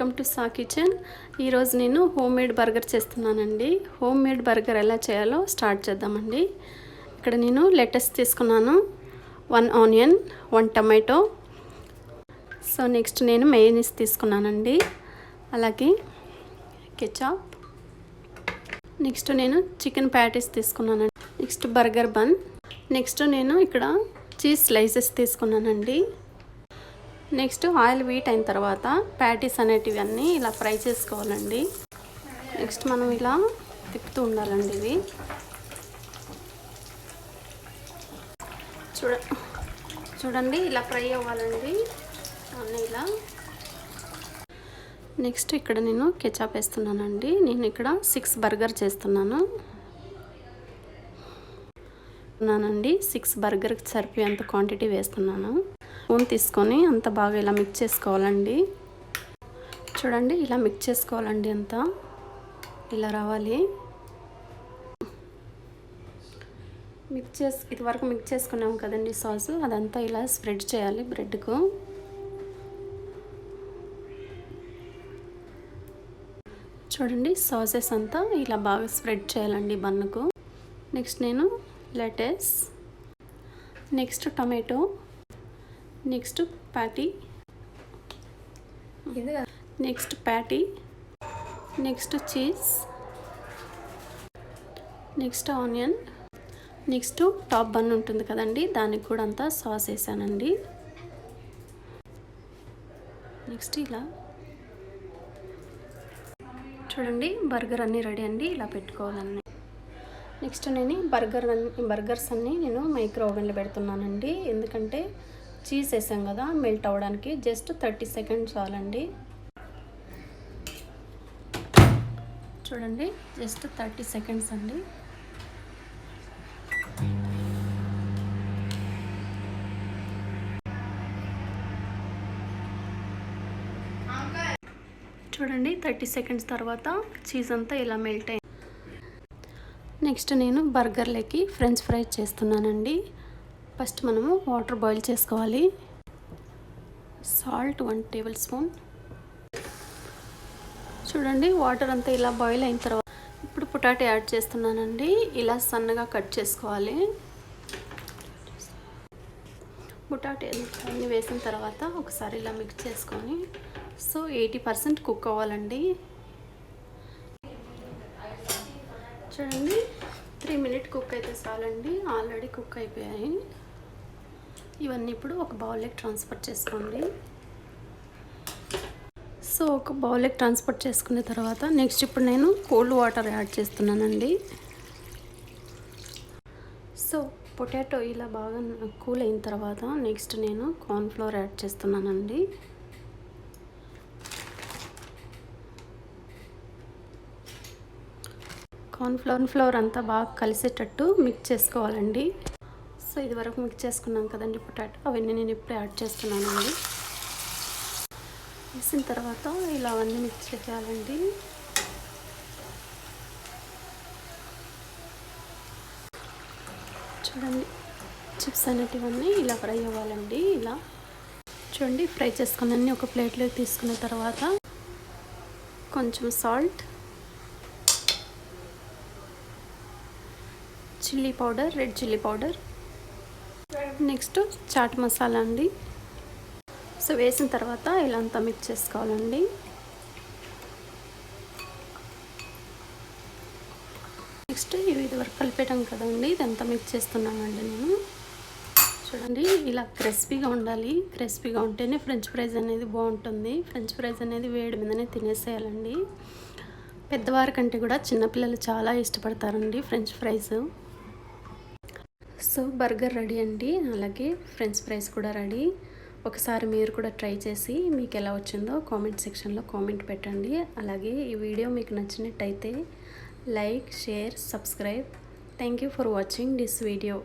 Welcome to saw kitchen. ఈరోజు నేను home made burger చేస్తున్నానండి. హోమ్ మేడ్ బర్గర్ ఎలా చేయాలో స్టార్ట్ చేద్దామండి. ఇక్కడ నేను లెటస్ తీసుకున్నాను, 1 ఆనియన్, 1 టమాటో. సో నెక్స్ట్ నేను మయోనీస్ తీసుకున్నానండి, అలాగే కెచప్. నెక్స్ట్ నేను చికెన్ ప్యాటీస్ తీసుకున్నానండి. Next burger bun. నెక్స్ట్ నేను ఇక్కడ చీజ్ స్లైసెస్ తీసుకున్నానండి. నెక్స్ట్ ఆయిల్ వీట్ అయిన తర్వాత ప్యాటీస్ అనేటివి అన్నీ ఇలా ఫ్రై చేసుకోవాలండి. నెక్స్ట్ మనం ఇలా తిప్పుతూ ఉండాలండి. ఇవి చూడండి ఇలా ఫ్రై అవ్వాలండి అన్నీ ఇలా. నెక్స్ట్ ఇక్కడ నేను కెచప్ వేస్తున్నానండి. నేను ఇక్కడ 6 బర్గర్ చేస్తున్నాను. 6 బర్గర్కి సరిపోయేంత క్వాంటిటీ వేస్తున్నాను. స్పూన్ తీసుకొని అంత బాగా ఇలా మిక్స్ చేసుకోవాలండి. చూడండి ఇలా మిక్స్ చేసుకోవాలండి, అంతా ఇలా రావాలి. ఇది వరకు మిక్స్ చేసుకున్నాం కదండి సాసు, అదంతా ఇలా స్ప్రెడ్ చేయాలి బ్రెడ్కు. చూడండి సాసెస్ అంతా ఇలా బాగా స్ప్రెడ్ చేయాలండి బన్నుకు. నెక్స్ట్ నేను lettuce, next tomato, next patty, next cheese, next onion, next top bun ఉంటుంది కదండి, దానికి కూడా అంతా సాస్ వేసానండి. నెక్స్ట్ ఇలా చూడండి బర్గర్ అన్నీ రెడీ అండి, ఇలా పెట్టుకోవాలండి. నెక్స్ట్ నేను బర్గర్స్ అన్నీ నేను మైక్రో ఓవెన్లో పెడుతున్నానండి. ఎందుకంటే చీజ్ వేసాం కదా, మెల్ట్ అవ్వడానికి జస్ట్ 30 సెకండ్స్ చాలండి. చూడండి జస్ట్ 30 సెకండ్స్ అండి. చూడండి 30 సెకండ్స్ తర్వాత చీజ్ అంతా ఇలా మెల్ట్ అయింది. నెక్స్ట్ నేను బర్గర్లకి ఫ్రెంచ్ ఫ్రైస్ చేస్తున్నానండి. ఫస్ట్ మనము వాటర్ బాయిల్ చేసుకోవాలి. Salt 1 table spoon. చూడండి వాటర్ అంతా ఇలా బాయిల్ అయిన తర్వాత ఇప్పుడు పొటాటో యాడ్ చేస్తున్నానండి. ఇలా సన్నగా కట్ చేసుకోవాలి. పొటాటో అన్నీ వేసిన తర్వాత ఒకసారి ఇలా మిక్స్ చేసుకొని, సో 80% కుక్ అవ్వాలండి. చూడండి 3 మినిట్ కుక్ అయితే చాలండి, ఆల్రెడీ కుక్ అయిపోయాయి. ఇవన్నీ ఇప్పుడు ఒక బౌల్లోకి ట్రాన్స్ఫర్ చేసుకోండి. సో ఒక బౌల్లోకి ట్రాన్స్ఫర్ చేసుకున్న తర్వాత నెక్స్ట్ ఇప్పుడు నేను కోల్డ్ వాటర్ యాడ్ చేస్తున్నానండి. సో పొటాటో ఇలా బాగా కూల్ అయిన తర్వాత నెక్స్ట్ నేను కార్న్ఫ్లోర్ యాడ్ చేస్తున్నానండి. కార్న్ఫ్లోర్ అంతా బాగా కలిసేటట్టు మిక్స్ చేసుకోవాలండి. సో ఇది వరకు మిక్స్ చేసుకున్నాం కదండి పొటాటో, అవన్నీ నేను ఇప్పుడు యాడ్ చేస్తున్నానండి. వేసిన తర్వాత ఇలా అవన్నీ మిక్స్ చేయాలండి. చూడండి చిప్స్ అనేటివన్నీ ఇలా ఫ్రై అవ్వాలండి. ఇలా చూడండి ఫ్రై చేసుకుని అన్నీ ఒక ప్లేట్లోకి తీసుకున్న తర్వాత కొంచెం salt, chilli powder, red chilli powder, next chaat masala అండి. సో వేసిన తర్వాత ఇలా అంతా మిక్స్ చేసుకోవాలండి. నెక్స్ట్ ఇది వరకు కలిపేయడం కదండి, ఇదంతా మిక్స్ చేస్తున్నానండి నేను. చూడండి ఇలా క్రిస్పీగా ఉండాలి. క్రిస్పీగా ఉంటేనే ఫ్రెంచ్ ఫ్రైస్ అనేది బాగుంటుంది. ఫ్రెంచ్ ఫ్రైస్ అనేది వేడి మీదనే తినేసేయాలండి. పెద్దవారి కంటే కూడా చిన్నపిల్లలు చాలా ఇష్టపడతారండి French fries. So burger ready అండి, అలాగే ఫ్రెంచ్ ఫ్రైస్ కూడా రెడీ. ఒకసారి మీరు కూడా ట్రై చేసి మీకు ఎలా వచ్చిందో కామెంట్ సెక్షన్లో కామెంట్ పెట్టండి. అలాగే ఈ వీడియో మీకు నచ్చినట్టయితే like, share, subscribe. Thank you for watching this video.